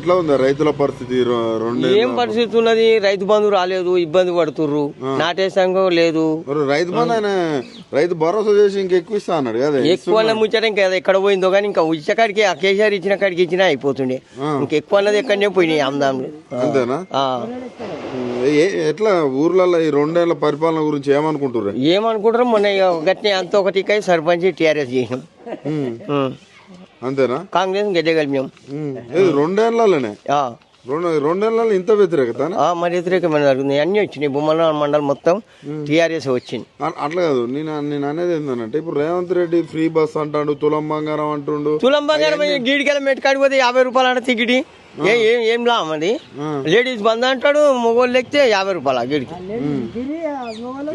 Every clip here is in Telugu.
ఎట్లా ఉంది రైతుల పరిస్థితి? ఏం పరిస్థితి ఉన్నది? రైతు బంధు రాలేదు, ఇబ్బంది పడుతుర్రు, నాటే సంఘం లేదు. రైతు బంధు ఆయన రైతు భరోసా చేసి ఇంకెక్కువ ఇస్తా అన్నాడు కదా. ఎక్కువ ముచ్చట ఇంకా ఎక్కడ పోయిందో కానీ ఇంకా ఇచ్చే కాడికి ఆ కేసీఆర్ ఇచ్చిన కాడికి ఇచ్చినా అయిపోతుండే. ఇంకెక్కువ అన్నది ఎక్కడనే పోయినాయి ఆమ్దాంలు. అంతేనా? ఎట్లా ఊర్లలో ఈ 2 ఏళ్ల పరిపాలన గురించి ఏమనుకుంటారు? మొన్న గట్టిన అంత ఒకటి సర్పంచ్ టీఆర్ఎస్ చేసినాం. అంతేనా? కాంగ్రెస్ గెట్టగలిపాం 2 ఏళ్లలోనే. 2 ఏళ్లలో ఇంత వ్యతిరేకత? మరి వ్యతిరేకమైన జరుగుతుంది. అన్ని వచ్చినాయి. బొమ్మల మండలం మొత్తం టీఆర్ఎస్ వచ్చింది. అట్లా కాదు, నేను అనేది ఏంటంటే ఇప్పుడు రేవంత్ రెడ్డి ఫ్రీ బస్ అంటాడు, తులం బంగారం అంటుండు. తులం బంగారం గీడికెళ్ళ మెట్టుకాడికి పోతే 50 రూపాయలు అంటే టికెట్. ఏం లామది? లేడీస్ బంద్ అంటాడు, మగోళ్ళు ఎక్కితే 50 రూపాయలు గీడికి.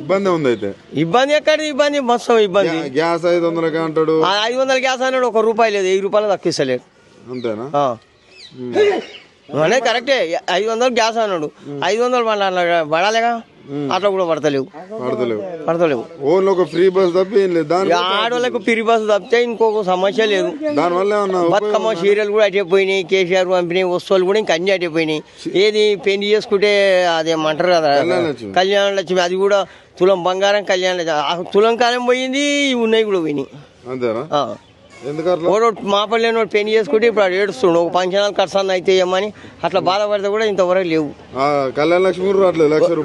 ఇబ్బంది ఉంది. అయితే ఇబ్బంది ఎక్కడిది? ఇబ్బంది మొత్తం ఇబ్బంది. గ్యాస్ 500 అంటాడు. 500 గ్యాస్ అన్నాడు, 1 రూపాయి లేదు, 1000 రూపాయలు తక్కిస్తలేడు. అంతేనా? అనేది కరెక్టే. 500 గ్యాస్ అన్నాడు, 500 పడాలిగా. అట్లా కూడా పడతలేవు. ఫ్రీ బస్ తప్పి ఆడవాళ్ళకు ఫ్రీ బస్ తప్పితే ఇంకొక సమస్య లేదు. బతుకమ్మ సీరియల్ కూడా అటైపోయినాయి. కేసీఆర్ పంపిణీ వస్తువులు కూడా ఇంకా అన్ని అటైపోయినాయి. ఏది పెళ్లి చేసుకుంటే అదేమంటారు కదా కళ్యాణ లక్ష్మి, అది కూడా తులం బంగారం కళ్యాణ లక్ష్మి. తులం కాలం పోయింది, ఉన్నాయి కూడా పోయినాయి. మాపల్లేని వాడు పెళ్లి చేసుకుంటే ఇప్పుడు ఏడుస్తుండు. ఒక పంచనాలు ఖర్చు అయితే ఏమని అట్లా బాధపడితే కూడా ఇంతవరకు లేవు. కళ్యాణ లక్ష్మి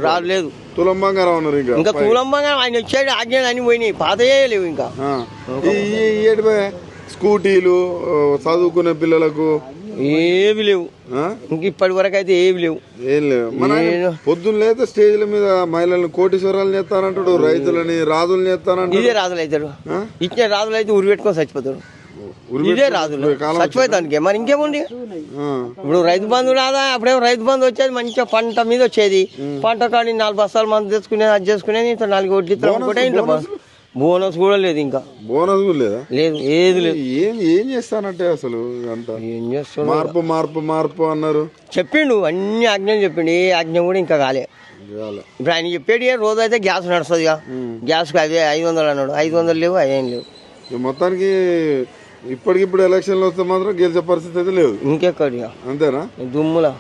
రాలేదు. తులం బంగారం ఇంకా తులం బంగారం ఆయన వచ్చాడు, ఆజ్ఞలు అన్ని పోయినాయి, పాతయే లేవు. ఇంకా స్కూటీలు చదువుకునే పిల్లలకు ఏవి లేవు. ఇంక ఇప్పటి వరకు అయితే ఏవి లేవు. పొద్దున్న లేదా స్టేజ్ల మీద మహిళలను కోటీశ్వరాలు చేస్తానంటాడు, రైతులని రాజులు చేస్తానంటాడు. ఇదే రాజులు అవుతాడు. ఇచ్చిన రాజులు అయితే ఉరి పెట్టుకొని చచ్చిపోతాడు. ఇదే రాజులు చచ్చిపోతానికి మరి ఇంకేముంది? ఇప్పుడు రైతు బంధు రాదా? అప్పుడేమో రైతు బంధు వచ్చేది, మంచిగా పంట మీద వచ్చేది. పంట కాడి 4 బస్తాలు మంది తెచ్చుకునేది, అది చేసుకునేది. 4 వడ్లు ఇంట్లో బోనస్ కూడా లేదు. ఇంకా బోనస్ కూడా లేదా? లేదు, ఏది లేదు. ఏం చేస్తానంటే అసలు ఏం చేస్తాను? మార్పు మార్పు మార్పు అన్నారు. చెప్పిండు, అన్ని ఆజ్ఞలు చెప్పిండు. ఏ ఆజ్ఞ కూడా ఇంకా కాలే. ఇప్పుడు ఆయన చెప్పేది రోజు అయితే గ్యాస్ నడుస్తుంది. గ్యాస్కి అదే 500 అన్నాడు, 500 లేవు, అదేం లేవు. మొత్తానికి ఇప్పటికిప్పుడు ఎలక్షన్లు వస్తే మాత్రం గెలిచే పరిస్థితి అయితే లేదు. ఇంకెక్కడిగా అంతేనా? దుమ్ములా